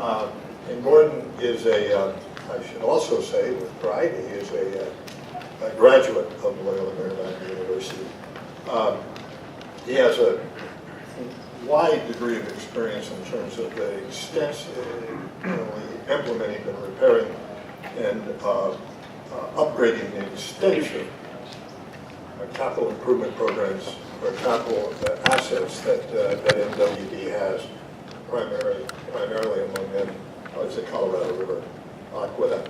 And Gordon is I should also say with pride, he is a graduate of Loyola Marymount University. He has a wide degree of experience in terms of the extensively implementing and repairing and upgrading the extensive capital improvement programs or capital assets that MWD has, primarily among them is the Colorado River Aqueduct.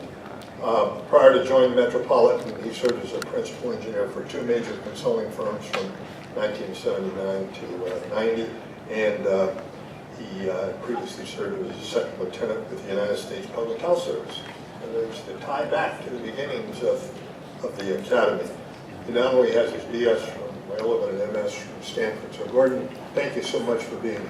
Prior to joining Metropolitan, he served as a principal engineer for two major consulting firms from 1979 to 90, and he previously served as a second lieutenant with the United States Public Health Service. And there's the tie back to the beginnings of the academy. He not only has his BS from Loyola, but an MS from Stanford. So Gordon, thank you so much for being here.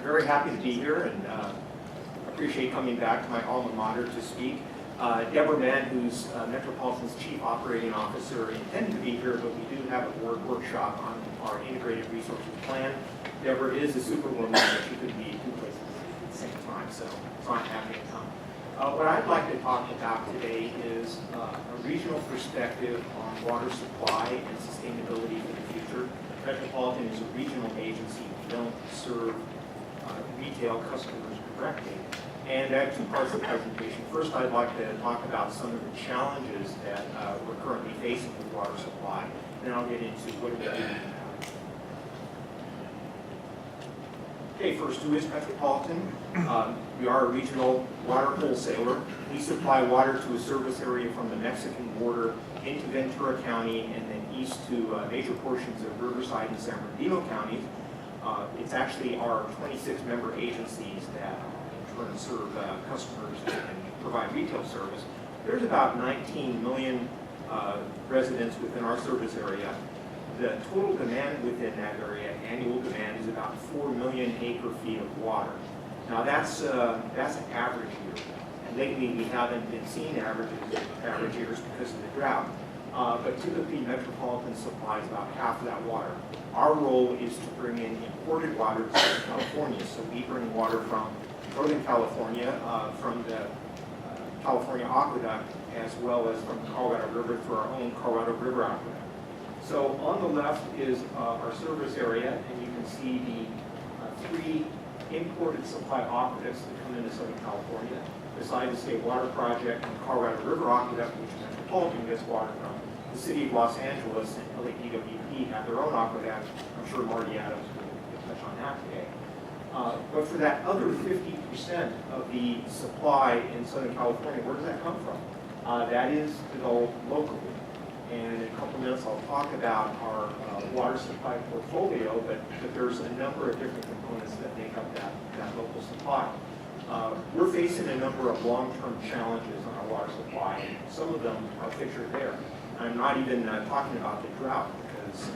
Very happy to be here and appreciate coming back to my alma mater to speak. Deborah Mann, who's Metropolitan's Chief Operating Officer, intended to be here, but we do have a workshop on our integrated resources plan. Deborah is a superwoman, but she could be two places at the same time, so it's not happening to come. What I'd like to talk about today is a regional perspective on water supply and sustainability for the future. Metropolitan is a regional agency. We don't serve retail customers directly. And I have two parts of the presentation. First, I'd like to talk about some of the challenges that we're currently facing with water supply. Then I'll get into what we're doing about it. Okay, first, who is Metropolitan? We are a regional water wholesaler. We supply water to a service area from the Mexican border into Ventura County and then east to major portions of Riverside and San Bernardino counties. It's actually our 26 member agencies that in turn serve customers and provide retail service. There's about 19 million residents within our service area. The total demand within that area, annual demand, is about 4 million acre-feet of water. Now that's an average year. And lately we haven't been seeing average years because of the drought. But typically Metropolitan supplies about half of that water. Our role is to bring in imported water to Southern California. So we bring water from Northern California, from the California Aqueduct, as well as from the Colorado River through our own Colorado River Aqueduct. So on the left is our service area, and you can see the three imported supply aqueducts that come into Southern California. Beside the State Water Project and Colorado River Aqueduct, which Metropolitan gets water from. The City of Los Angeles and LADWP have their own aqueduct. I'm sure Marty Adams will touch on that today. But for that other 50% of the supply in Southern California, where does that come from? That is developed locally. And in a couple minutes, I'll talk about our water supply portfolio, but there's a number of different components that make up that local supply. We're facing a number of long-term challenges on our water supply, and some of them are pictured there. I'm not even talking about the drought, because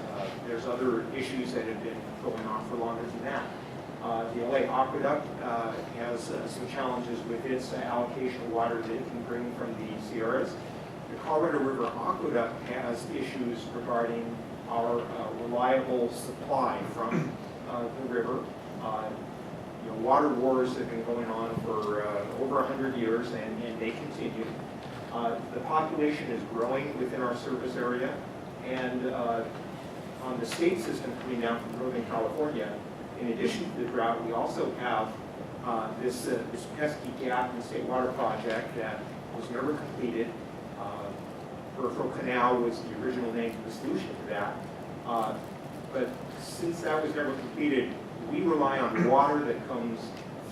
there's other issues that have been going on for longer than that. The LA Aqueduct has some challenges with its allocation of water that it can bring from the Sierras. The Colorado River Aqueduct has issues regarding our reliable supply from the river. Water wars have been going on for over 100 years, and they continue. The population is growing within our service area, and on the state system coming down from Northern California, in addition to the drought, we also have this pesky gap in the State Water Project that was never completed. Peripheral Canal was the original name for the solution to that. But since that was never completed, we rely on water that comes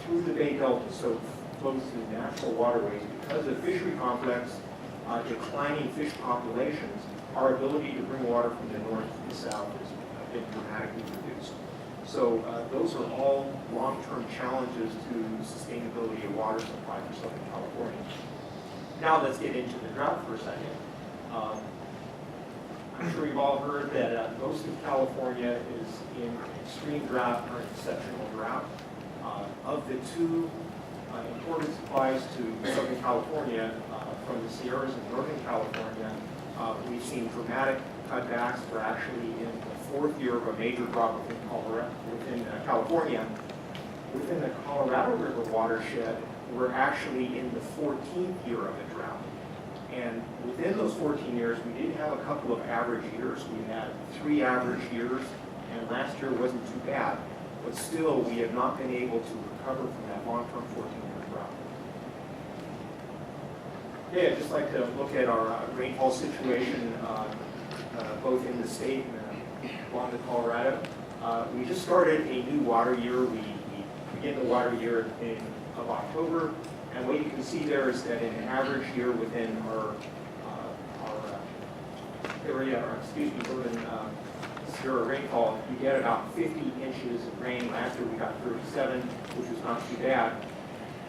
through the Bay Delta, so flows through natural waterways. Because of fishery complex, declining fish populations, our ability to bring water from the north to the south has been dramatically reduced. So those are all long-term challenges to sustainability of water supply for Southern California. Now let's get into the drought for a second. Um, I'm sure you've all heard that most of California is in extreme drought or exceptional drought. Of the two imported supplies to Southern California from the Sierras in Northern California, we've seen dramatic cutbacks. We're actually in the fourth year of a major drought within California. Within the Colorado River watershed, we're actually in the 14th year of a drought. And within those 14 years, we did have a couple of average years. We had 3 average years, and last year wasn't too bad. But still, we have not been able to recover from that long-term 14-year drought. Okay, I'd just like to look at our rainfall situation, both in the state and along the Colorado. We just started a new water year. We begin the water year of October. And what you can see there is that in an average year within our area, or excuse me, urban Sierra rainfall, you get about 50 inches of rain. Last year we got 37, which was not too bad.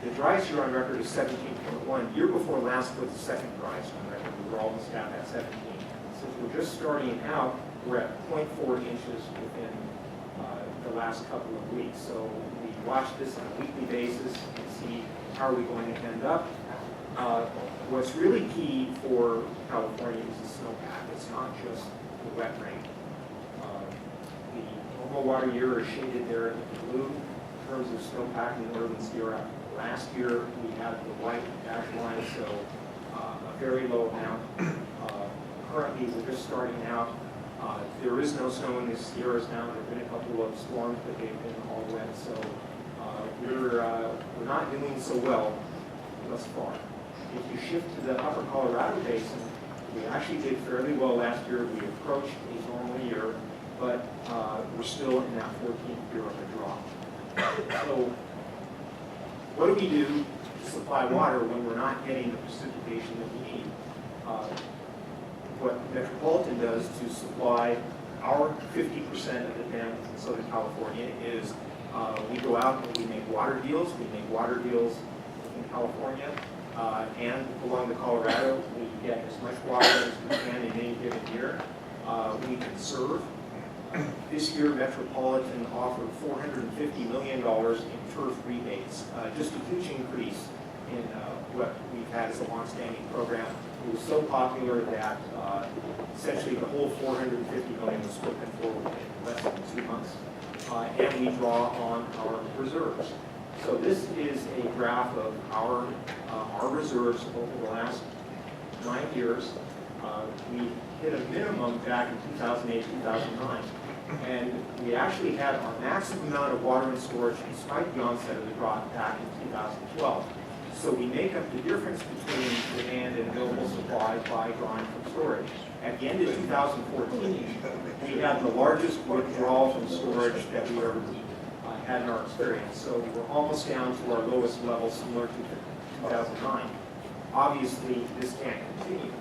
The driest year on record is 17.1. Year before last was the second driest on record. We were almost down at 17. Since we're just starting out, we're at 0.4 inches within the last couple of weeks. So we watch this on a weekly basis and see how are we going to end up. What's really key for California is the snowpack. It's not just the wet rain. The normal water year is shaded there in blue in terms of snowpack in the Northern Sierra. Last year we had the white dash line, so a very low amount. Currently we're just starting out. There is no snow in the Sierras now. There have been a couple of storms, but they've been all wet, so we're not doing so well thus far. If you shift to the upper Colorado Basin, we actually did fairly well last year. We approached a normal year, but we're still in that 14th year of a drought. So what do we do to supply water when we're not getting the precipitation that we need? What Metropolitan does to supply our 50% of the dams in Southern California is we go out and we make water deals. We make water deals in California and along the Colorado. We get as much water as we can in any given year. We conserve. This year, Metropolitan offered $450 million in turf rebates, just a huge increase in what we've had as a long-standing program. It was so popular that essentially the whole $450 million was spoken for in less than 2 months. And we draw on our reserves. So this is a graph of our reserves over the last 9 years. We hit a minimum back in 2008, 2009. And we actually had our maximum amount of water in storage despite the onset of the drought back in 2012. So we make up the difference between demand and available supply by drawing from storage. At the end of 2014, we had the largest withdrawal from storage that we ever had in our experience. So we're almost down to our lowest level, similar to 2009. Obviously, this can't continue.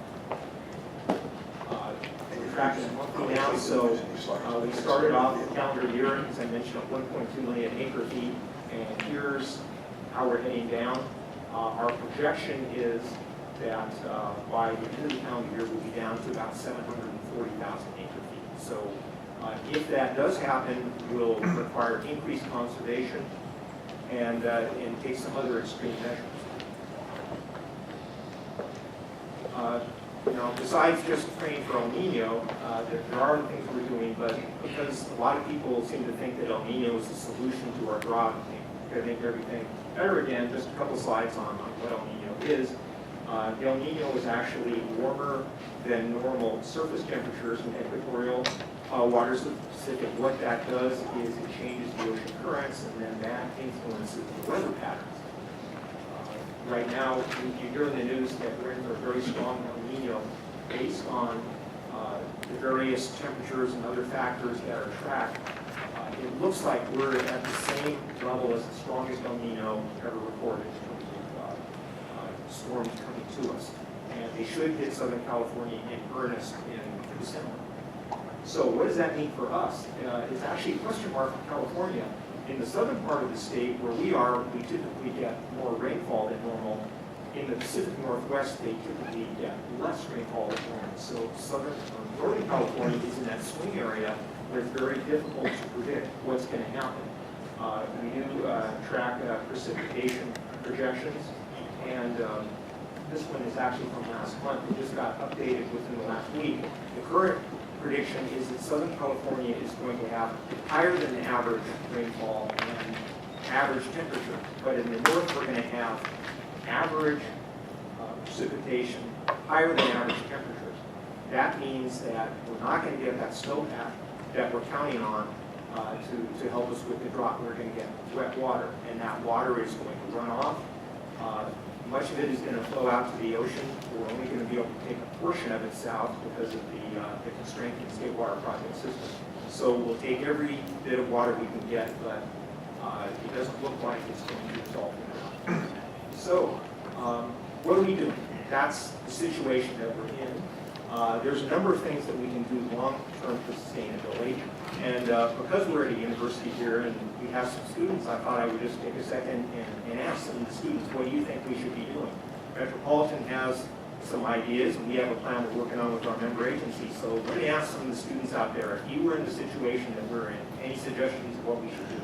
We're tracking monthly now, so we started off the calendar year, as I mentioned, at 1.2 million acre feet, and here's how we're heading down. Our projection is that by the end of the calendar year, we'll be down to about 740,000 acre feet. So if that does happen, we'll require increased conservation and take some other extreme measures. Besides just praying for El Nino, there are other things we're doing, but because a lot of people seem to think that El Nino is the solution to our drought, to make everything better again, just a couple slides on what El Nino is. El Nino is actually warmer than normal surface temperatures in equatorial waters of the Pacific. What that does is it changes the ocean currents, and then that influences the weather patterns. Right now, you hear in the news that we're in a very strong El Nino based on the various temperatures and other factors that are tracked. It looks like we're at the same level as the strongest El Nino ever recorded in terms of storms coming to us. And they should hit Southern California in earnest in December. So what does that mean for us? It's actually a question mark for California. In the southern part of the state where we are, we typically get more rainfall than normal. In the Pacific Northwest, they typically get less rainfall than normal. So Southern or Northern California is in that swing area where it's very difficult to predict what's going to happen. We do track precipitation projections, and this one is actually from last month. It just got updated within the last week. The current prediction is that Southern California is going to have higher than average rainfall and average temperature, but in the north we're going to have average precipitation higher than average temperatures. That means that we're not going to get that snowpack that we're counting on to help us with the drought. We're going to get wet water, and that water is going to run off. Much of it is going to flow out to the ocean. We're only going to be able to take a portion of it south because of the constraint in the State Water Project system. So we'll take every bit of water we can get, but it doesn't look like it's going to result in that. So what are we doing? That's the situation that we're in. There's a number of things that we can do long-term for sustainability. And because we're at a university here and we have some students, I thought I would just take a second and ask some of the students, what do you think we should be doing? Metropolitan has some ideas, and we have a plan we're working on with our member agencies. So let me ask some of the students out there, if you were in the situation that we're in, any suggestions of what we should do?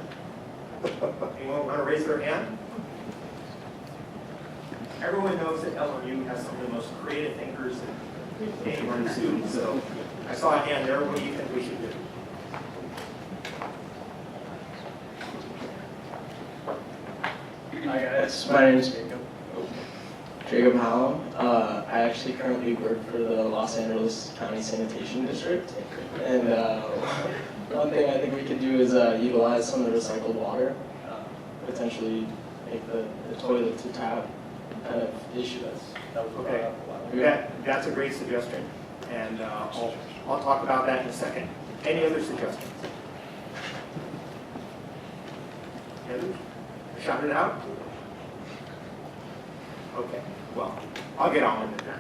Anyone want to raise their hand? Everyone knows that LMU has some of the most creative thinkers that anyone students. So I saw a hand there. What do you think we should do? Hi guys, my name is Jacob Hallam. I actually currently work for the Los Angeles County Sanitation District, and one thing I think we could do is utilize some of the recycled water, potentially make the toilet to tap kind of issue that was brought up a while ago. That's a great suggestion, and I'll talk about that in a second. Any other suggestions? Others? Shout it out? Okay, well, I'll get on with it then.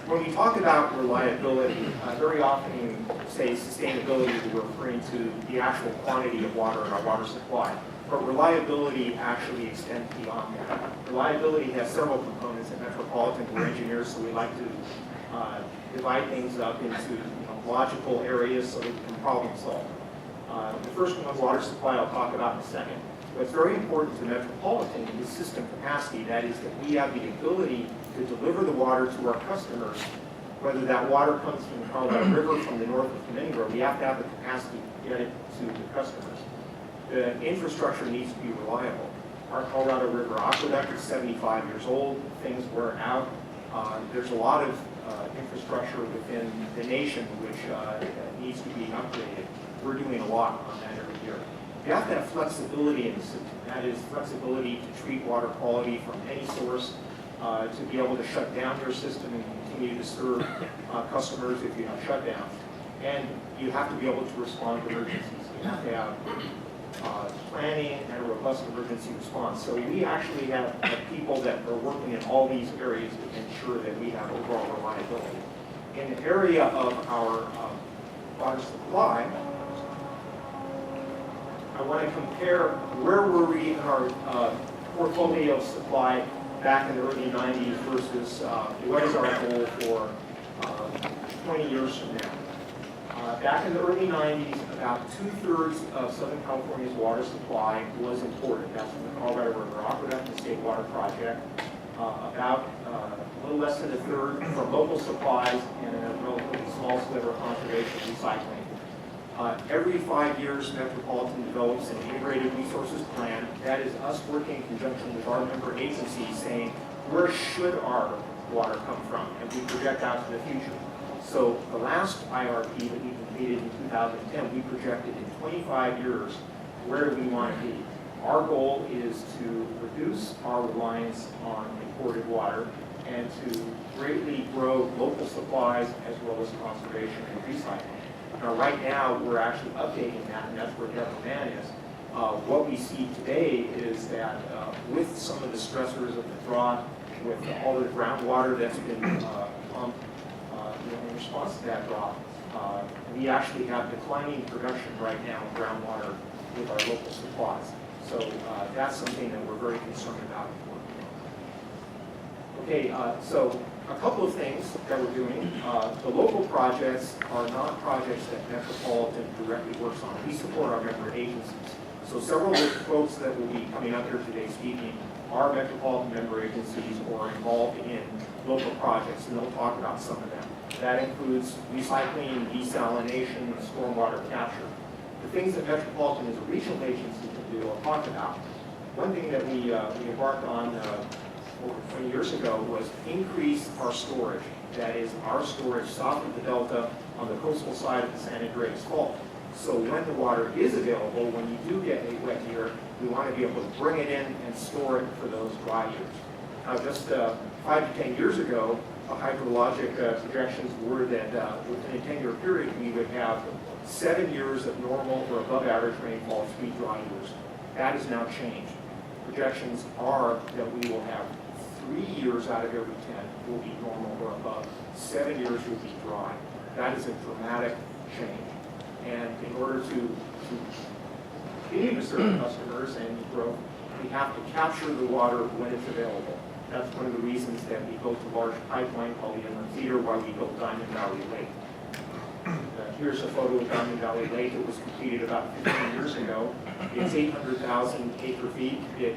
When we talk about reliability, very often you say sustainability, we're referring to the actual quantity of water in our water supply. But reliability actually extends beyond that. Reliability has several components. At Metropolitan, we're engineers, so we like to divide things up into logical areas so that we can problem solve. The first one, water supply, I'll talk about in a second. What's very important to Metropolitan is system capacity. That is that we have the ability to deliver the water to our customers, whether that water comes from the Colorado River, from the north, or from anywhere. We have to have the capacity to get it to the customers. The infrastructure needs to be reliable. Our Colorado River aqueduct is 75 years old. Things wear out. There's a lot of infrastructure within the nation which needs to be upgraded. We're doing a lot on that every year. You have to have flexibility in the system. That is flexibility to treat water quality from any source, to be able to shut down your system and continue to serve customers if you have shutdowns. And you have to be able to respond to emergencies. You have to have planning and a robust emergency response. So we actually have people that are working in all these areas to ensure that we have overall reliability. In the area of our water supply, I want to compare where were we in our portfolio of supply back in the early 90s versus what is our goal for 20 years from now. Back in the early 90s, about 2/3 of Southern California's water supply was imported. That's from the Colorado River Aqueduct, the State Water Project. About a little less than 1/3 from local supplies and a relatively small sliver of conservation recycling. Every 5 years, Metropolitan develops an integrated resources plan. That is us working in conjunction with our member agencies saying, where should our water come from? And we project out to the future. So the last IRP that we completed in 2010, we projected in 25 years, where do we want to be? Our goal is to reduce our reliance on imported water and to greatly grow local supplies as well as conservation and recycling. Now, right now, we're actually updating that, and that's where Devilman is. What we see today is that with some of the stressors of the drought, with all the groundwater that's been pumped in response to that drought, we actually have declining production right now in groundwater with our local supplies. So that's something that we're very concerned about. Okay, so a couple of things that we're doing. The local projects are not projects that Metropolitan directly works on. We support our member agencies. So several of the folks that will be coming up here today speaking are Metropolitan member agencies or involved in local projects, and they'll talk about some of them. That includes recycling, desalination, stormwater capture. The things that Metropolitan as a regional agency can do, I'll talk about. One thing that we embarked on over 20 years ago was increase our storage. That is, our storage south of the Delta on the coastal side of the San Andreas Fault. So when the water is available, when you do get a wet year, we want to be able to bring it in and store it for those dry years. Now, just 5 to 10 years ago, hydrologic projections were that within a 10-year period, we would have 7 years of normal or above average rainfall, 3 dry years. That has now changed. Projections are that we will have 3 years out of every 10 will be normal or above. 7 years will be dry. That is a dramatic change. And in order to continue to serve customers and grow, we have to capture the water when it's available. That's one of the reasons that we built a large pipeline called the Inland Feeder, why we built Diamond Valley Lake. Here's a photo of Diamond Valley Lake. It was completed about 15 years ago. It's 800,000 acre feet. It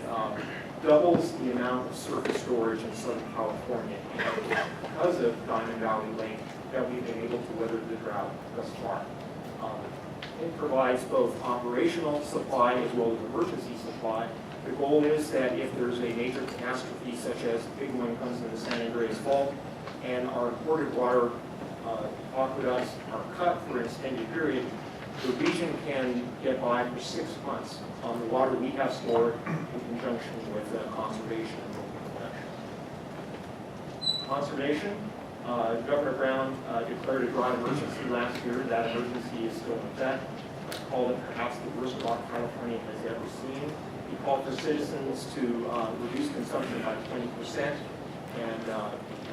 doubles the amount of surface storage in Southern California. And because of Diamond Valley Lake, that we've been able to weather the drought thus far. It provides both operational supply as well as emergency supply. The goal is that if there's a major catastrophe, such as a big one comes in the San Andreas Fault, and our imported water aqueducts are cut for an extended period, the region can get by for 6 months on the water we have stored in conjunction with conservation and local production. Conservation, Governor Brown declared a drought emergency last year. That emergency is still in effect. He called it perhaps the worst drought California has ever seen. He called for citizens to reduce consumption by 20%, and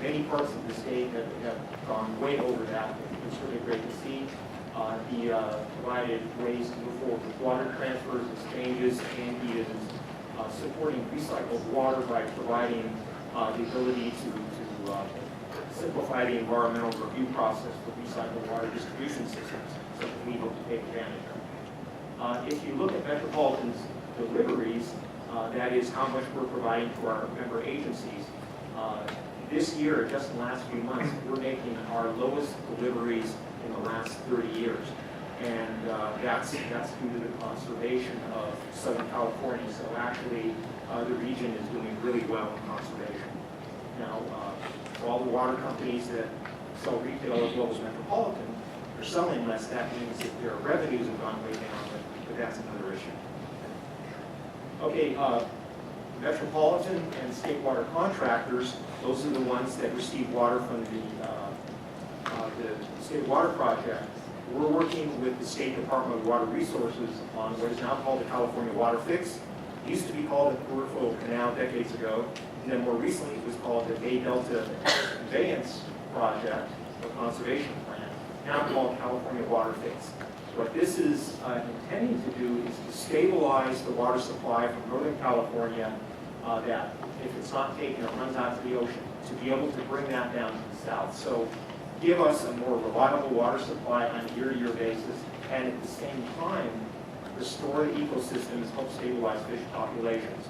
many parts of the state have gone way over that. It's really great to see. He provided ways to move forward with water transfers, exchanges, and he is supporting recycled water by providing the ability to simplify the environmental review process for recycled water distribution systems, so that we hope to take advantage of. If you look at Metropolitan's deliveries, that is how much we're providing to our member agencies. This year, just in the last few months, we're making our lowest deliveries in the last 30 years. And that's due to the conservation of Southern California. So actually, the region is doing really well in conservation. Now, for all the water companies that sell retail as well as Metropolitan, they're selling less. That means that their revenues have gone way down, but that's another issue. Okay, Metropolitan and state water contractors, those are the ones that receive water from the State Water Project. We're working with the State Department of Water Resources on what is now called the California Water Fix. It used to be called the Peripheral Canal decades ago, and then more recently it was called the Bay Delta Conveyance Project, or Conservation Plan, now called California Water Fix. What this is intending to do is to stabilize the water supply from Northern California that if it's not taken, it runs out to the ocean, to be able to bring that down to the south. So give us a more reliable water supply on a year-to-year basis, and at the same time, restore the ecosystems, help stabilize fish populations.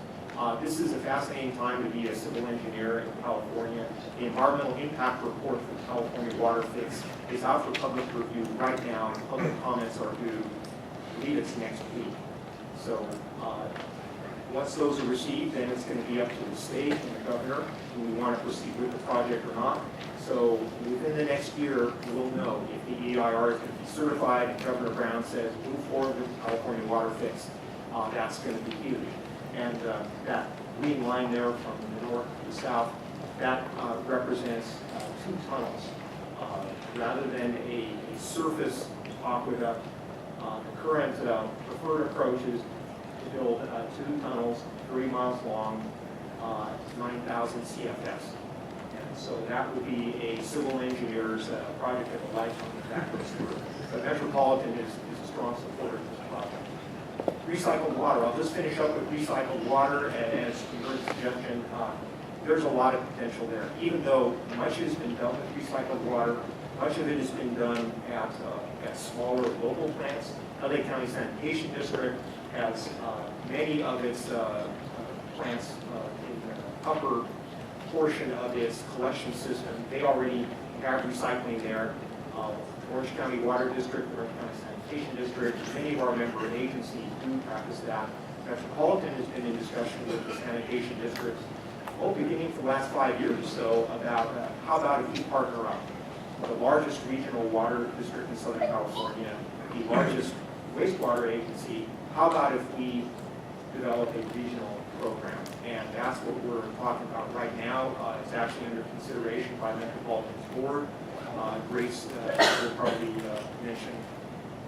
This is a fascinating time to be a civil engineer in California. The environmental impact report for the California Water Fix is out for public review right now. Public comments are due, I believe it's next week. So once those are received, then it's going to be up to the state and the governor do we want to proceed with the project or not. So within the next year, we'll know if the EIR is going to be certified and Governor Brown says move forward with the California Water Fix. That's going to be huge. And that green line there from the north to the south, that represents 2 tunnels. Rather than a surface aqueduct, the current preferred approach is to build 2 tunnels, 3 miles long, 9,000 CFS. And so that will be a civil engineer's project of a lifetime if that goes through. But Metropolitan is a strong supporter of this project. Recycled water. I'll just finish up with recycled water as your suggestion. there's a lot of potential there. Even though much has been done with recycled water, much of it has been done at smaller local plants. LA County Sanitation District has many of its plants in the upper portion of its collection system. They already have recycling there. Orange County Water District, Orange County Sanitation District, many of our member agencies do practice that. Metropolitan has been in discussion with the sanitation districts, beginning for the last 5 years or so, about how about if we partner up. The largest regional water district in Southern California, the largest wastewater agency, how about if we develop a regional program? And that's what we're talking about right now. It's actually under consideration by Metropolitan's board. Grace will probably mention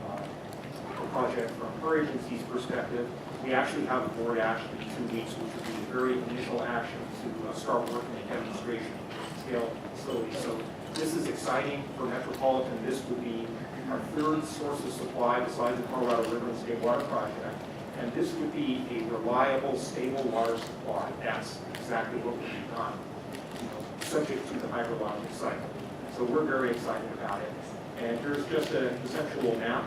the project from her agency's perspective. We actually have a board action in 2 weeks, which would be the very initial action to start working a demonstration scale facility. So this is exciting for Metropolitan. This would be our third source of supply besides the Colorado River and State Water Project. And this would be a reliable, stable water supply. That's exactly what would be done, subject to the hydrologic cycle. So we're very excited about it. And here's just a conceptual map.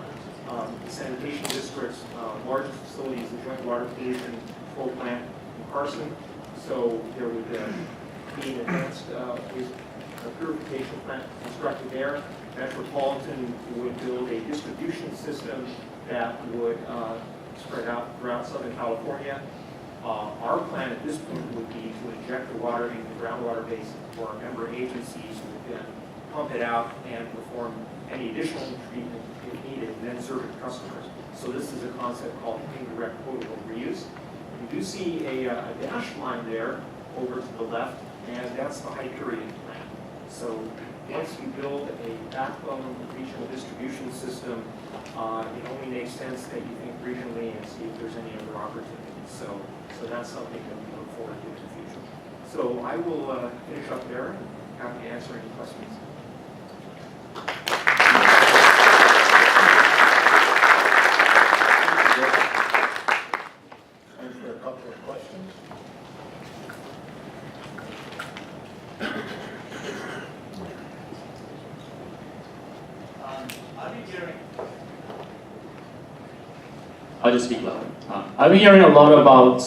The sanitation district's largest facility is the Joint Water Pollution Control Plant in Carson. So there would be an advanced purification plant constructed there. Metropolitan would build a distribution system that would spread out throughout Southern California. Our plan at this point would be to inject the water into the groundwater basin for our member agencies who would then pump it out and perform any additional treatment if needed, and then serve it to customers. So this is a concept called indirect potable reuse. You do see a dashed line there over to the left, and that's the Hyperion plant. So once you build a backbone regional distribution system, it only makes sense that you think regionally and see if there's any other opportunities. So that's something that we look forward to in the future. So I will finish up there and happy to answer any questions. Time for a couple of questions. I'll just speak louder. I've been hearing a lot about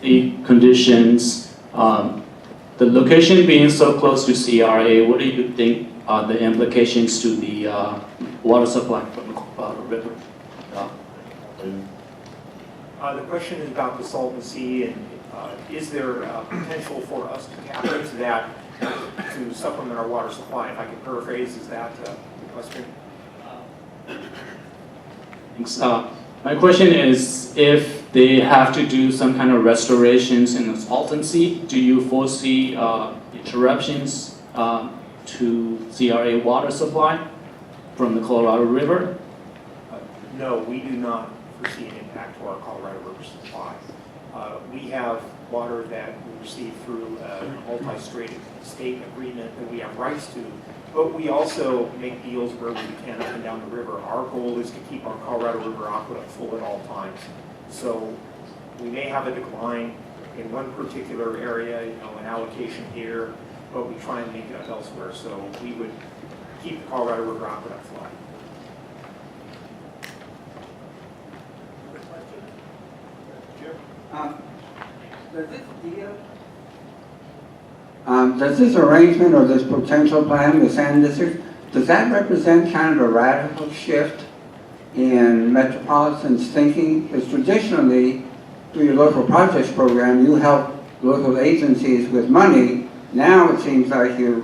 the conditions, the location being so close to CRA. What do you think are the implications to the water supply from the Colorado River? The question is about the Salton Sea, and is there potential for us to tap into that to supplement our water supply? If I could paraphrase, is that the question? Thanks. My question is, if they have to do some kind of restorations in the Salton Sea, do you foresee interruptions to CRA water supply from the Colorado River? No, we do not foresee an impact to our Colorado River supply. We have water that we receive through a multi-state agreement that we have rights to, but we also make deals where we can up and down the river. Our goal is to keep our Colorado River aqueduct full at all times. So we may have a decline in one particular area, an allocation here, but we try and make it up elsewhere. So we would keep the Colorado River aqueduct flowing. Does this arrangement or this potential plan, the Sand District, does that represent kind of a radical shift in Metropolitan's thinking? Because traditionally, through your local projects program, you help local agencies with money. Now it seems like you're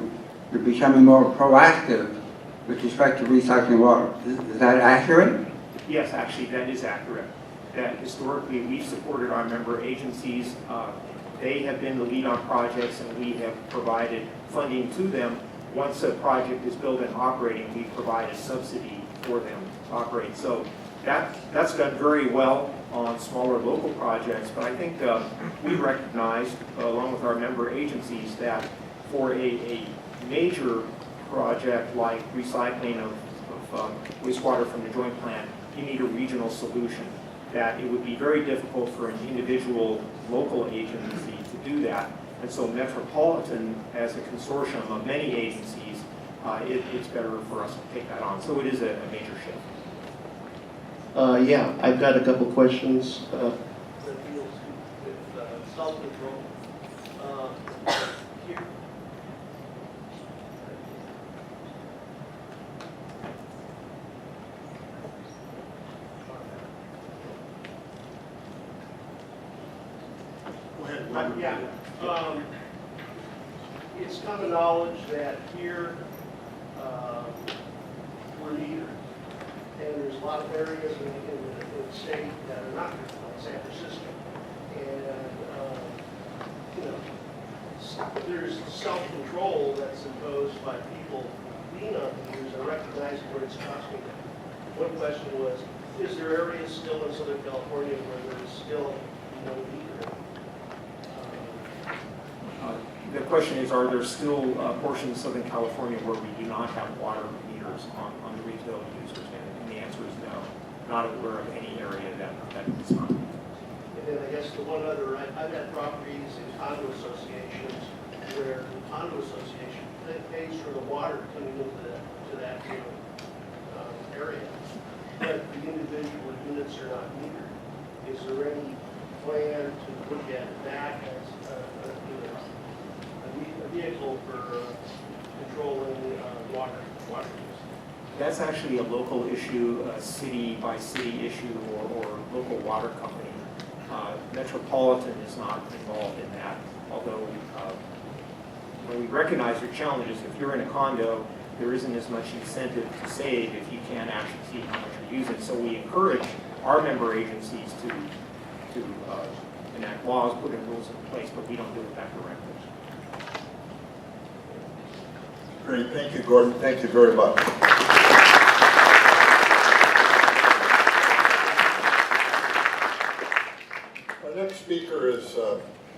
becoming more proactive with respect to recycling water. Is that accurate? Yes, actually, that is accurate. That historically, we've supported our member agencies. They have been the lead on projects, and we have provided funding to them. Once a project is built and operating, we provide a subsidy for them to operate. So that's done very well on smaller local projects, but I think we recognized, along with our member agencies, that for a major project like recycling of wastewater from the joint plant, you need a regional solution. That it would be very difficult for an individual local agency to do that. And so Metropolitan, as a consortium of many agencies, it's better for us to take that on. So it is a major shift. Yeah, I've got a couple questions. That deals with self-control. Here. Go ahead. Yeah. It's common knowledge that here we're leader, and there's a lot of areas in the state that are not, like San Francisco. And, there's self-control that's imposed by people being on leaders and recognizing where it's costing them. One question was, is there areas still in Southern California where there's still no leader? The question is, are there still portions of Southern California where we do not have water meters on the retail users? And the answer is no. Not aware of any area that is not. And then I guess the one other, I've had properties in condo associations where the condo association pays for the water coming into that area, but the individual units are not metered. Is there any plan to look at that as a vehicle for controlling water use? That's actually a local issue, a city by city issue, or local water company. Metropolitan is not involved in that, although we recognize your challenges. If you're in a condo, there isn't as much incentive to save if you can't actually see how much you're using. So we encourage our member agencies to enact laws, put in rules in place, but we don't do it that directly. Great, thank you, Gordon. Thank you very much. Our next speaker is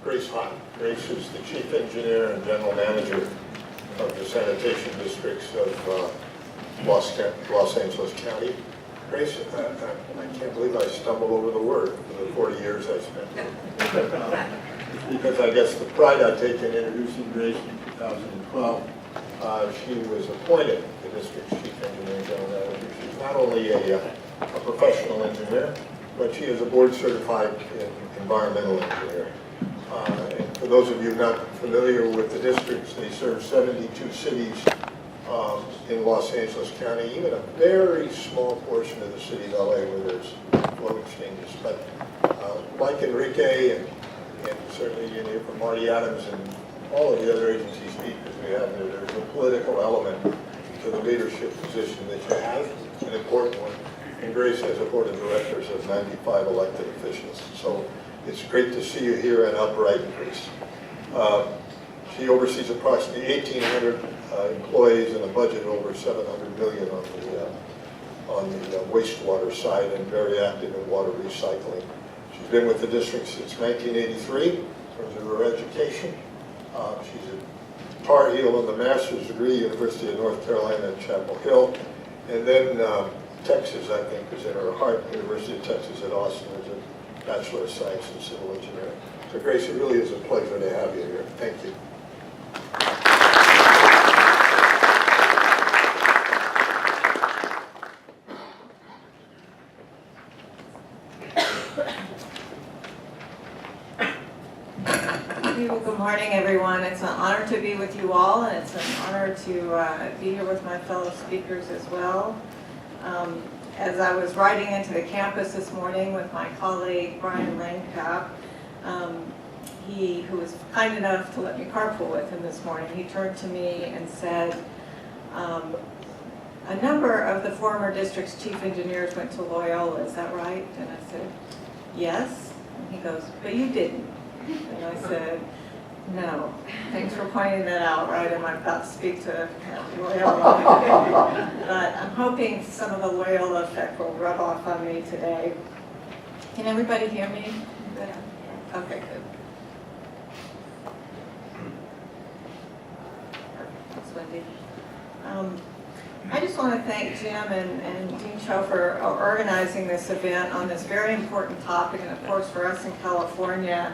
Grace Hahn. Grace is the Chief Engineer and General Manager of the sanitation districts of Los Angeles County. Grace, I can't believe I stumbled over the word for the 40 years I spent here. Because I guess the pride I take in introducing Grace in 2012, she was appointed the district's Chief Engineer and General Manager. She's not only a professional engineer, but she is a board certified environmental engineer. And for those of you not familiar with the districts, they serve 72 cities in Los Angeles County, even a very small portion of the city of LA where there's flow exchanges. But like Enrique and certainly you hear from Marty Adams and all of the other agency speakers we have there, there's a political element to the leadership position that you have, an important one. And Grace has a board of directors of 95 elected officials. So it's great to see you here and upright, Grace. She oversees approximately 1,800 employees and a budget of over $700 million on the wastewater side, and very active in water recycling. She's been with the district since 1983 in terms of her education. She's a Tar Heel in the master's degree, University of North Carolina at Chapel Hill, and then Texas, I think, is in her heart. University of Texas at Austin is a Bachelor of Science in Civil Engineering. So Grace, it really is a pleasure to have you here. Thank you. Well, good morning, everyone. It's an honor to be with you all, and it's an honor to be here with my fellow speakers as well. As I was riding into the campus this morning with my colleague Brian Langcap, who was kind enough to let me carpool with him this morning, he turned to me and said, a number of the former district's chief engineers went to Loyola, is that right? And I said, yes. And he goes, but you didn't. And I said, no. Thanks for pointing that out, right? I'm about to speak to Loyola. But I'm hoping some of the Loyola effect will rub off on me today. Can everybody hear me? Okay, good. Thanks, Wendy. I just want to thank Jim and Dean Cho for organizing this event on this very important topic, and of course for us in California,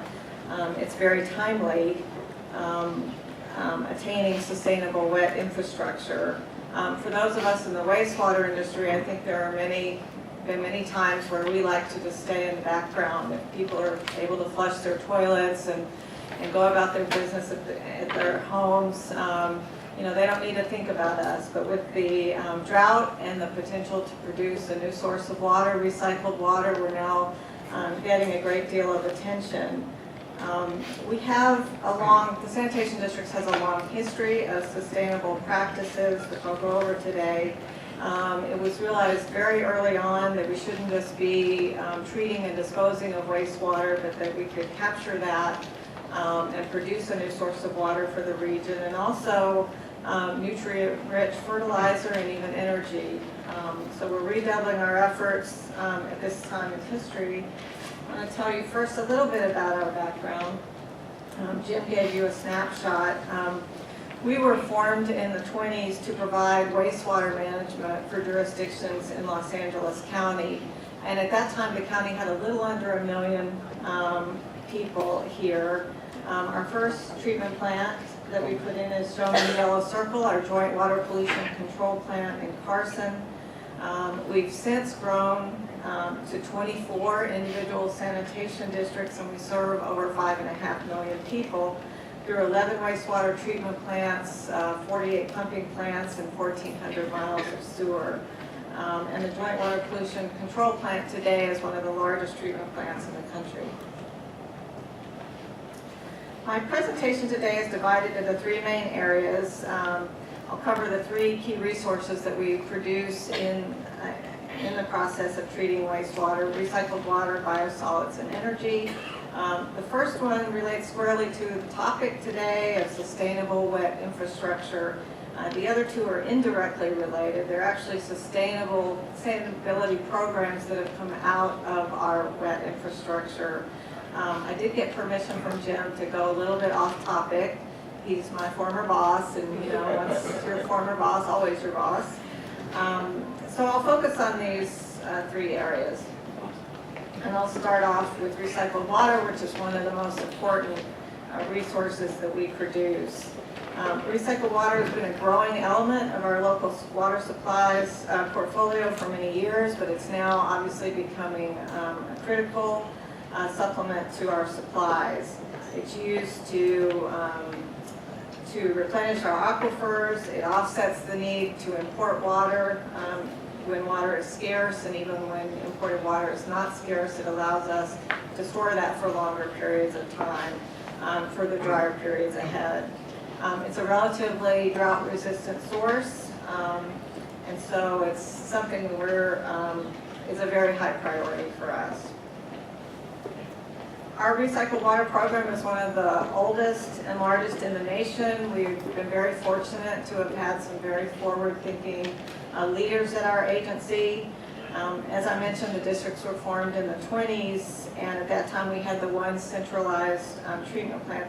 it's very timely. attaining sustainable wet infrastructure. For those of us in the wastewater industry, I think there are been many times where we like to just stay in the background. If people are able to flush their toilets and go about their business at their homes, you know, they don't need to think about us. But with the drought and the potential to produce a new source of water, recycled water, we're now getting a great deal of attention. The sanitation district has a long history of sustainable practices, which I'll go over today. It was realized very early on that we shouldn't just be treating and disposing of wastewater, but that we could capture that and produce a new source of water for the region, and also nutrient-rich fertilizer and even energy. So we're redoubling our efforts at this time in history. I want to tell you first a little bit about our background. Jim gave you a snapshot. We were formed in the 20s to provide wastewater management for jurisdictions in Los Angeles County. And at that time, the county had a little under 1 million people here. Our first treatment plant that we put in is shown in the yellow circle, our joint water pollution control plant in Carson. We've since grown to 24 individual sanitation districts, and we serve over 5.5 million people through 11 wastewater treatment plants, 48 pumping plants, and 1,400 miles of sewer. And the Joint Water Pollution Control Plant today is one of the largest treatment plants in the country. My presentation today is divided into 3 main areas. I'll cover the 3 key resources that we produce in the process of treating wastewater: recycled water, biosolids, and energy. The first one relates squarely to the topic today of sustainable wet infrastructure. The other 2 are indirectly related. They're actually sustainability programs that have come out of our wet infrastructure. I did get permission from Jim to go a little bit off topic. He's my former boss, and you know, once your former boss, always your boss. So I'll focus on these 3 areas. And I'll start off with recycled water, which is one of the most important resources that we produce. Recycled water has been a growing element of our local water supplies portfolio for many years, but it's now obviously becoming a critical supplement to our supplies. It's used to replenish our aquifers. It offsets the need to import water when water is scarce, and even when imported water is not scarce, it allows us to store that for longer periods of time for the drier periods ahead. It's a relatively drought-resistant source, and so it's something is a very high priority for us. Our recycled water program is one of the oldest and largest in the nation. We've been very fortunate to have had some very forward-thinking leaders at our agency. As I mentioned, the districts were formed in the 20s, and at that time we had the one centralized treatment plant